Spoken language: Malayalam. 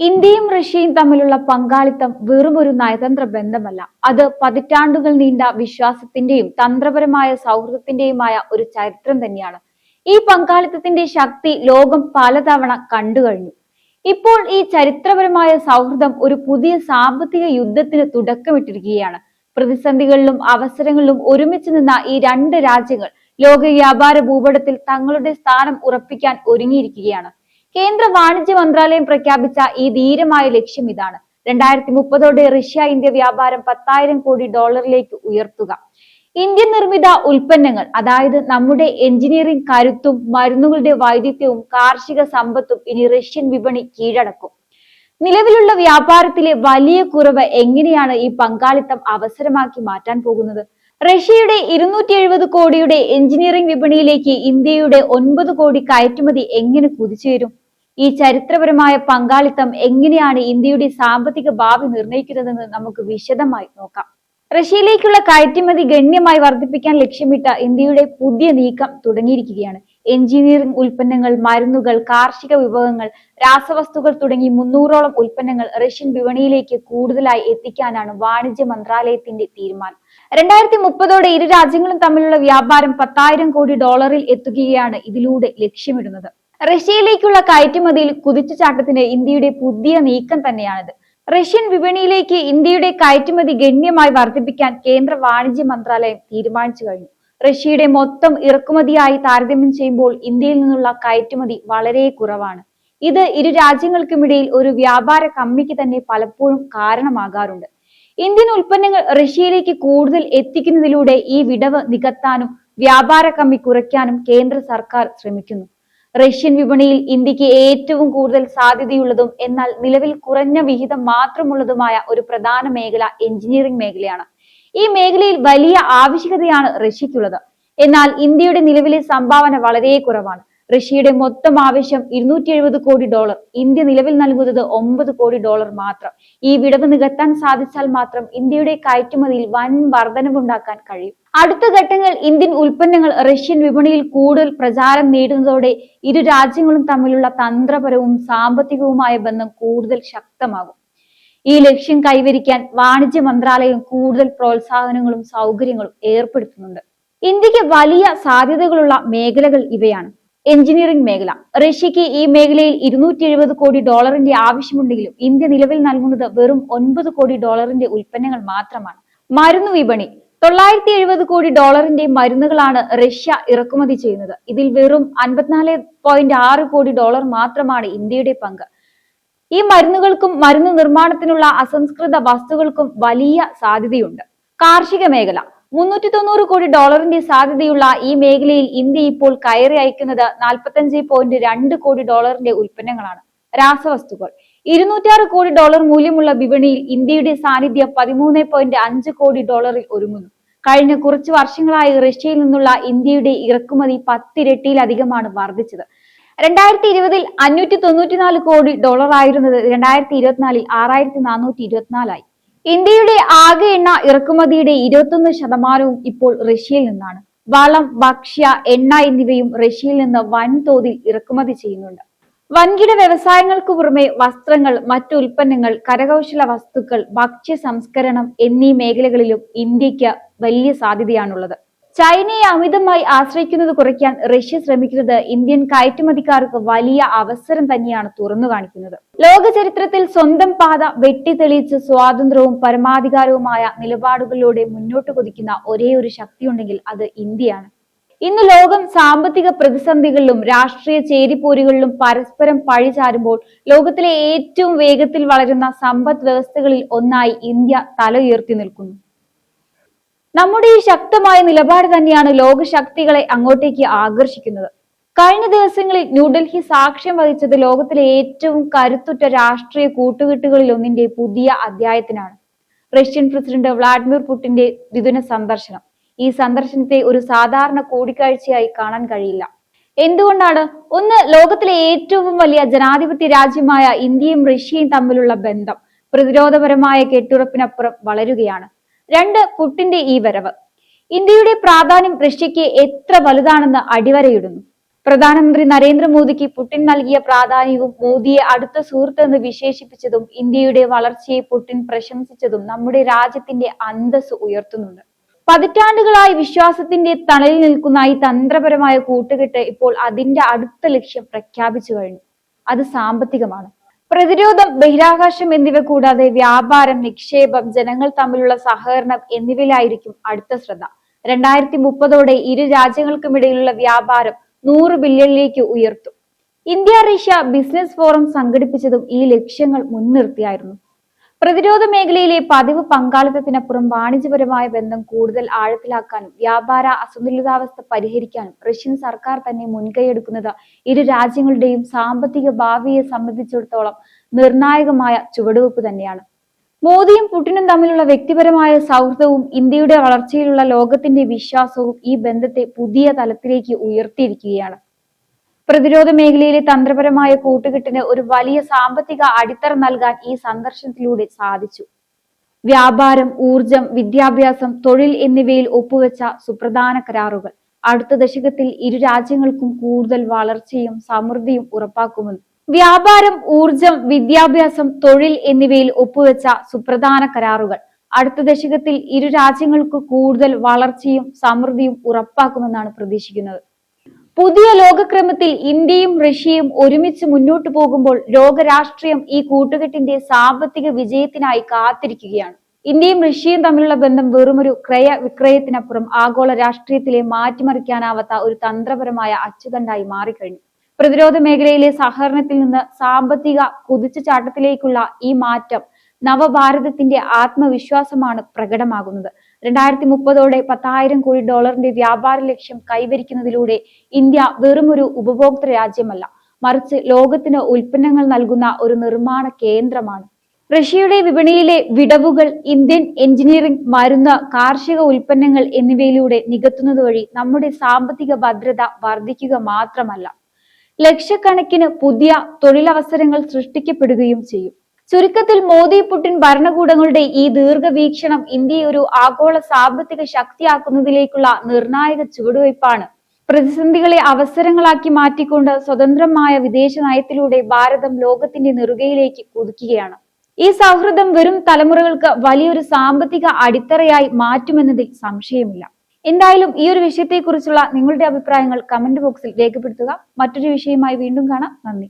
ഇന്ത്യയും റഷ്യയും തമ്മിലുള്ള പങ്കാളിത്തം വെറും ഒരു നയതന്ത്ര ബന്ധമല്ല, അത് പതിറ്റാണ്ടുകൾ നീണ്ട വിശ്വാസത്തിന്റെയും തന്ത്രപരമായ സൗഹൃദത്തിന്റെയുമായ ഒരു ചരിത്രം തന്നെയാണ്. ഈ പങ്കാളിത്തത്തിന്റെ ശക്തി ലോകം പലതവണ കണ്ടുകഴിഞ്ഞു. ഇപ്പോൾ ഈ ചരിത്രപരമായ സൗഹൃദം ഒരു പുതിയ സാമ്പത്തിക യുദ്ധത്തിന് തുടക്കമിട്ടിരിക്കുകയാണ്. പ്രതിസന്ധികളിലും അവസരങ്ങളിലും ഒരുമിച്ച് നിന്ന ഈ രണ്ട് രാജ്യങ്ങൾ ലോക വ്യാപാര ഭൂപടത്തിൽ തങ്ങളുടെ സ്ഥാനം ഉറപ്പിക്കാൻ ഒരുങ്ങിയിരിക്കുകയാണ്. കേന്ദ്ര വാണിജ്യ മന്ത്രാലയം പ്രഖ്യാപിച്ച ഈ ധീരമായ ലക്ഷ്യം ഇതാണ്: 2030 റഷ്യ ഇന്ത്യ വ്യാപാരം 10,000 കോടി ഡോളറിലേക്ക് ഉയർത്തുക. ഇന്ത്യൻ നിർമ്മിത ഉൽപ്പന്നങ്ങൾ, അതായത് നമ്മുടെ എഞ്ചിനീയറിംഗ് കരുത്തും മരുന്നുകളുടെ വൈദഗ്ധ്യവും കാർഷിക സമ്പത്തും ഇനി റഷ്യൻ വിപണി കീഴടക്കും. നിലവിലുള്ള വ്യാപാരത്തിലെ വലിയ കുറവ് എങ്ങനെയാണ് ഈ പങ്കാളിത്തം അവസരമാക്കി മാറ്റാൻ പോകുന്നത്? റഷ്യയുടെ 270 കോടിയുടെ എഞ്ചിനീയറിംഗ് വിപണിയിലേക്ക് ഇന്ത്യയുടെ 9 കോടി കയറ്റുമതി എങ്ങനെ കുതിച്ചുയരും? ഈ ചരിത്രപരമായ പങ്കാളിത്തം എങ്ങനെയാണ് ഇന്ത്യയുടെ സാമ്പത്തിക ഭാവി നിർണ്ണയിക്കുന്നതെന്ന് നമുക്ക് വിശദമായി നോക്കാം. റഷ്യയിലേക്കുള്ള കയറ്റുമതി ഗണ്യമായി വർദ്ധിപ്പിക്കാൻ ലക്ഷ്യമിട്ട ഇന്ത്യയുടെ പുതിയ നീക്കം തുടങ്ങിയിരിക്കുകയാണ്. എഞ്ചിനീയറിംഗ് ഉൽപ്പന്നങ്ങൾ, മരുന്നുകൾ, കാർഷിക വിഭവങ്ങൾ, രാസവസ്തുക്കൾ തുടങ്ങി 300ഓളം ഉൽപ്പന്നങ്ങൾ റഷ്യൻ വിപണിയിലേക്ക് കൂടുതലായി എത്തിക്കാനാണ് വാണിജ്യ മന്ത്രാലയത്തിന്റെ തീരുമാനം. 2030 ഇരു രാജ്യങ്ങളും തമ്മിലുള്ള വ്യാപാരം 10,000 കോടി ഡോളറിൽ എത്തുകയാണ് ഇതിലൂടെ ലക്ഷ്യമിടുന്നത്. റഷ്യയിലേക്കുള്ള കയറ്റുമതിയിൽ കുതിച്ചുചാട്ടത്തിന് ഇന്ത്യയുടെ പുതിയ നീക്കം തന്നെയാണിത്. റഷ്യൻ വിപണിയിലേക്ക് ഇന്ത്യയുടെ കയറ്റുമതി ഗണ്യമായി വർദ്ധിപ്പിക്കാൻ കേന്ദ്ര വാണിജ്യ മന്ത്രാലയം തീരുമാനിച്ചു കഴിഞ്ഞു. റഷ്യയുടെ മൊത്തം ഇറക്കുമതിയായി താരതമ്യം ചെയ്യുമ്പോൾ ഇന്ത്യയിൽ നിന്നുള്ള കയറ്റുമതി വളരെ കുറവാണ്. ഇത് ഇരു രാജ്യങ്ങൾക്കുമിടയിൽ ഒരു വ്യാപാര കമ്മിക്ക് തന്നെ പലപ്പോഴും കാരണമാകാറുണ്ട്. ഇന്ത്യൻ ഉൽപ്പന്നങ്ങൾ റഷ്യയിലേക്ക് കൂടുതൽ എത്തിക്കുന്നതിലൂടെ ഈ വിടവ് നികത്താനും വ്യാപാര കമ്മി കുറയ്ക്കാനും കേന്ദ്ര സർക്കാർ ശ്രമിക്കുന്നു. റഷ്യൻ വിപണിയിൽ ഇന്ത്യക്ക് ഏറ്റവും കൂടുതൽ സാധ്യതയുള്ളതും എന്നാൽ നിലവിൽ കുറഞ്ഞ വിഹിതം മാത്രമുള്ളതുമായ ഒരു പ്രധാന മേഖല എഞ്ചിനീയറിംഗ് മേഖലയാണ്. ഈ മേഖലയിൽ വലിയ ആവശ്യകതയാണ് റഷ്യക്കുള്ളത്. എന്നാൽ ഇന്ത്യയുടെ നിലവിലെ സംഭാവന വളരെ കുറവാണ്. റഷ്യയുടെ മൊത്തം ആവശ്യം 270 കോടി ഡോളർ. ഇന്ത്യ നിലവിൽ നൽകുന്നത് 9 കോടി ഡോളർ മാത്രം. ഈ വിടവ് നികത്താൻ സാധിച്ചാൽ മാത്രം ഇന്ത്യയുടെ കയറ്റുമതിയിൽ വൻ വർധനവുണ്ടാക്കാൻ കഴിയും. അടുത്ത ഘട്ടങ്ങൾ ഇന്ത്യൻ ഉൽപ്പന്നങ്ങൾ റഷ്യൻ വിപണിയിൽ കൂടുതൽ പ്രചാരം നേടുന്നതോടെ ഇരു രാജ്യങ്ങളും തമ്മിലുള്ള തന്ത്രപരവും സാമ്പത്തികവുമായ ബന്ധം കൂടുതൽ ശക്തമാകും. ഈ ലക്ഷ്യം കൈവരിക്കാൻ വാണിജ്യ മന്ത്രാലയം കൂടുതൽ പ്രോത്സാഹനങ്ങളും സൗകര്യങ്ങളും ഏർപ്പെടുത്തുന്നുണ്ട്. ഇന്ത്യക്ക് വലിയ സാധ്യതകളുള്ള മേഖലകൾ ഇവയാണ്. എഞ്ചിനീയറിംഗ് മേഖല. റഷ്യക്ക് ഈ മേഖലയിൽ 270 കോടി ഡോളറിന്റെ ആവശ്യമുണ്ടെങ്കിലും ഇന്ത്യ നിലവിൽ നൽകുന്നത് വെറും 9 കോടി ഡോളറിന്റെ ഉൽപ്പന്നങ്ങൾ മാത്രമാണ്. മരുന്ന് വിപണി. 970 കോടി ഡോളറിന്റെ മരുന്നുകളാണ് റഷ്യ ഇറക്കുമതി ചെയ്യുന്നത്. ഇതിൽ വെറും 54.6 കോടി ഡോളർ മാത്രമാണ് ഇന്ത്യയുടെ പങ്ക്. ഈ മരുന്നുകൾക്കും മരുന്ന് നിർമ്മാണത്തിനുള്ള അസംസ്കൃത വസ്തുക്കൾക്കും വലിയ സാധ്യതയുണ്ട്. കാർഷിക മേഖല. 390 കോടി ഡോളറിന്റെ സാധ്യതയുള്ള ഈ മേഖലയിൽ ഇന്ത്യ ഇപ്പോൾ കയറി അയക്കുന്നത് 45.2 കോടി ഡോളറിന്റെ ഉൽപ്പന്നങ്ങളാണ്. രാസവസ്തുക്കൾ. 206 കോടി ഡോളർ മൂല്യമുള്ള വിപണിയിൽ ഇന്ത്യയുടെ സാന്നിധ്യം 13.5 കോടി ഡോളറിൽ ഒരുങ്ങുന്നു. കഴിഞ്ഞ കുറച്ചു വർഷങ്ങളായി റഷ്യയിൽ നിന്നുള്ള ഇന്ത്യയുടെ ഇറക്കുമതി 10 ഇരട്ടിയിലധികമാണ് വർദ്ധിച്ചത്. 2020 594 കോടി ഡോളർ ആയിരുന്നത് 2024 6,424 ആയി. ഇന്ത്യയുടെ ആകെ എണ്ണ ഇറക്കുമതിയുടെ 21% ഇപ്പോൾ റഷ്യയിൽ നിന്നാണ്. വളം, ഭക്ഷ്യ, എണ്ണ എന്നിവയും റഷ്യയിൽ നിന്ന് വൻതോതിൽ ഇറക്കുമതി ചെയ്യുന്നുണ്ട്. വൻകിട വ്യവസായങ്ങൾക്ക് പുറമെ വസ്ത്രങ്ങൾ, മറ്റു ഉൽപ്പന്നങ്ങൾ, കരകൗശല വസ്തുക്കൾ, ഭക്ഷ്യ സംസ്കരണം എന്നീ മേഖലകളിലും ഇന്ത്യക്ക് വലിയ സാധ്യതയാണുള്ളത്. ചൈനയെ അമിതമായി ആശ്രയിക്കുന്നത് കുറയ്ക്കാൻ റഷ്യ ശ്രമിക്കുന്നത് ഇന്ത്യൻ കയറ്റുമതിക്കാർക്ക് വലിയ അവസരം തന്നെയാണ് തുറന്നു കാണിക്കുന്നത്. ലോക ചരിത്രത്തിൽ സ്വന്തം പാത വെട്ടിത്തെളിയിച്ച് സ്വാതന്ത്ര്യവും പരമാധികാരവുമായ നിലപാടുകളിലൂടെ മുന്നോട്ട് കുതിക്കുന്ന ഒരേ ഒരു ശക്തിയുണ്ടെങ്കിൽ അത് ഇന്ത്യയാണ്. ഇന്ന് ലോകം സാമ്പത്തിക പ്രതിസന്ധികളിലും രാഷ്ട്രീയ ചേരിപ്പോരുകളിലും പരസ്പരം പഴിചാരുമ്പോൾ ലോകത്തിലെ ഏറ്റവും വേഗത്തിൽ വളരുന്ന സമ്പദ് വ്യവസ്ഥകളിൽ ഒന്നായി ഇന്ത്യ തല ഉയർത്തി നിൽക്കുന്നു. നമ്മുടെ ഈ ശക്തമായ നിലപാട് തന്നെയാണ് ലോകശക്തികളെ അങ്ങോട്ടേക്ക് ആകർഷിക്കുന്നത്. കഴിഞ്ഞ ദിവസങ്ങളിൽ ന്യൂഡൽഹി സാക്ഷ്യം വഹിച്ചത് ലോകത്തിലെ ഏറ്റവും കരുത്തുറ്റ രാഷ്ട്രീയ കൂട്ടുകെട്ടുകളിൽ ഒന്നിന്റെ പുതിയ അധ്യായത്തിനാണ്. റഷ്യൻ പ്രസിഡന്റ് വ്ളാഡിമിർ പുടിന്റെ ദ്വിദിന സന്ദർശനം. ഈ സന്ദർശനത്തെ ഒരു സാധാരണ കൂടിക്കാഴ്ചയായി കാണാൻ കഴിയില്ല. എന്തുകൊണ്ടാണ്? ഒന്ന്, ലോകത്തിലെ ഏറ്റവും വലിയ ജനാധിപത്യ രാജ്യമായ ഇന്ത്യയും റഷ്യയും തമ്മിലുള്ള ബന്ധം പ്രതിരോധപരമായ കെട്ടുറപ്പിനപ്പുറം വളരുകയാണ്. 2, പുടിന്റെ ഈ വരവ് ഇന്ത്യയുടെ പ്രാധാന്യം റഷ്യക്ക് എത്ര വലുതാണെന്ന് അടിവരയിടുന്നു. പ്രധാനമന്ത്രി നരേന്ദ്രമോദിക്ക് പുടിൻ നൽകിയ പ്രാധാന്യവും മോദിയെ അടുത്ത സുഹൃത്ത് എന്ന് വിശേഷിപ്പിച്ചതും ഇന്ത്യയുടെ വളർച്ചയെ പുടിൻ പ്രശംസിച്ചതും നമ്മുടെ രാജ്യത്തിന്റെ അന്തസ്സ് ഉയർത്തുന്നുണ്ട്. പതിറ്റാണ്ടുകളായി വിശ്വാസത്തിന്റെ തണലിൽ നിൽക്കുന്ന ഈ തന്ത്രപരമായ കൂട്ടുകെട്ട് ഇപ്പോൾ അതിന്റെ അടുത്ത ലക്ഷ്യം പ്രഖ്യാപിച്ചു കഴിഞ്ഞു. അത് സാമ്പത്തികമാണ്. പ്രതിരോധം, ബഹിരാകാശം എന്നിവ കൂടാതെ വ്യാപാരം, നിക്ഷേപം, ജനങ്ങൾ തമ്മിലുള്ള സഹകരണം എന്നിവയിലായിരിക്കും അടുത്ത ശ്രദ്ധ. 2030 ഇരു രാജ്യങ്ങൾക്കുമിടയിലുള്ള വ്യാപാരം 100 ബില്യണിലേക്ക് ഉയർത്തും. ഇന്ത്യ റഷ്യ ബിസിനസ് ഫോറം സംഘടിപ്പിച്ചതും ഈ ലക്ഷ്യങ്ങൾ മുൻനിർത്തിയായിരുന്നു. പ്രതിരോധ മേഖലയിലെ പതിവ് പങ്കാളിത്തത്തിനപ്പുറം വാണിജ്യപരമായ ബന്ധം കൂടുതൽ ആഴത്തിലാക്കാനും വ്യാപാര അസന്തുലിതാവസ്ഥ പരിഹരിക്കാനും റഷ്യൻ സർക്കാർ തന്നെ മുൻകൈയെടുക്കുന്നത് ഇരു രാജ്യങ്ങളുടെയും സാമ്പത്തിക ഭാവിയെ സംബന്ധിച്ചിടത്തോളം നിർണായകമായ ചുവടുവെപ്പ് തന്നെയാണ്. മോദിയും പുടിനും തമ്മിലുള്ള വ്യക്തിപരമായ സൗഹൃദവും ഇന്ത്യയുടെ വളർച്ചയിലുള്ള ലോകത്തിന്റെ വിശ്വാസവും ഈ ബന്ധത്തെ പുതിയ തലത്തിലേക്ക് ഉയർത്തിയിരിക്കുകയാണ്. പ്രതിരോധ മേഖലയിലെ തന്ത്രപരമായ കൂട്ടുകെട്ടിന് ഒരു വലിയ സാമ്പത്തിക അടിത്തറ നൽകാൻ ഈ സന്ദർശനത്തിലൂടെ സാധിച്ചു. വ്യാപാരം, ഊർജം, വിദ്യാഭ്യാസം, തൊഴിൽ എന്നിവയിൽ ഒപ്പുവെച്ച സുപ്രധാന കരാറുകൾ അടുത്ത ദശകത്തിൽ ഇരു രാജ്യങ്ങൾക്കും കൂടുതൽ വളർച്ചയും സമൃദ്ധിയും ഉറപ്പാക്കുമെന്ന്. വ്യാപാരം, ഊർജം, വിദ്യാഭ്യാസം, തൊഴിൽ എന്നിവയിൽ ഒപ്പുവെച്ച സുപ്രധാന കരാറുകൾ അടുത്ത ദശകത്തിൽ ഇരു രാജ്യങ്ങൾക്ക് കൂടുതൽ വളർച്ചയും സമൃദ്ധിയും ഉറപ്പാക്കുമെന്നാണ് പ്രതീക്ഷിക്കുന്നത്. പുതിയ ലോകക്രമത്തിൽ ഇന്ത്യയും റഷ്യയും ഒരുമിച്ച് മുന്നോട്ടു പോകുമ്പോൾ ലോകരാഷ്ട്രീയം ഈ കൂട്ടുകെട്ടിന്റെ സാമ്പത്തിക വിജയത്തിനായി കാത്തിരിക്കുകയാണ്. ഇന്ത്യയും റഷ്യയും തമ്മിലുള്ള ബന്ധം വെറുമൊരു ക്രയവിക്രയത്തിനപ്പുറം ആഗോള രാഷ്ട്രീയത്തിലെ മാറ്റിമറിക്കാനാവാത്ത ഒരു തന്ത്രപരമായ അച്ചുതണ്ടായി മാറിക്കഴിഞ്ഞു. പ്രതിരോധ മേഖലയിലെ സഹകരണത്തിൽ നിന്ന് സാമ്പത്തിക കുതിച്ചുചാട്ടത്തിലേക്കുള്ള ഈ മാറ്റം നവഭാരതത്തിന്റെ ആത്മവിശ്വാസമാണ് പ്രകടമാകുന്നത്. 2030 $10,000 കോടി വ്യാപാര ലക്ഷ്യം കൈവരിക്കുന്നതിലൂടെ ഇന്ത്യ വെറുമൊരു ഉപഭോക്തൃ രാജ്യമല്ല, മറിച്ച് ലോകത്തിന് ഉൽപ്പന്നങ്ങൾ നൽകുന്ന ഒരു നിർമ്മാണ കേന്ദ്രമാണ്. റഷ്യയുടെ വിപണിയിലെ വിടവുകൾ ഇന്ത്യൻ എഞ്ചിനീയറിംഗ്, മരുന്ന്, കാർഷിക ഉൽപ്പന്നങ്ങൾ എന്നിവയിലൂടെ നികത്തുന്നത് വഴി നമ്മുടെ സാമ്പത്തിക ഭദ്രത വർദ്ധിക്കുക മാത്രമല്ല, ലക്ഷക്കണക്കിന് പുതിയ തൊഴിലവസരങ്ങൾ സൃഷ്ടിക്കപ്പെടുകയും ചെയ്യും. ചുരുക്കത്തിൽ മോദി പുടിൻ ഭരണകൂടങ്ങളുടെ ഈ ദീർഘവീക്ഷണം ഇന്ത്യയെ ഒരു ആഗോള സാമ്പത്തിക ശക്തിയാക്കുന്നതിലേക്കുള്ള നിർണായക ചുവടുവയ്പ്പാണ്. പ്രതിസന്ധികളെ അവസരങ്ങളാക്കി മാറ്റിക്കൊണ്ട് സ്വതന്ത്രമായ വിദേശ നയത്തിലൂടെ ഭാരതം ലോകത്തിന്റെ നെറുകയിലേക്ക് കുതിക്കുകയാണ്. ഈ സൗഹൃദം വരും തലമുറകൾക്ക് വലിയൊരു സാമ്പത്തിക അടിത്തറയായി മാറ്റുമെന്നതിൽ സംശയമില്ല. എന്തായാലും ഈ ഒരു വിഷയത്തെക്കുറിച്ചുള്ള നിങ്ങളുടെ അഭിപ്രായങ്ങൾ കമന്റ് ബോക്സിൽ രേഖപ്പെടുത്തുക. മറ്റൊരു വിഷയമായി വീണ്ടും കാണാം. നന്ദി.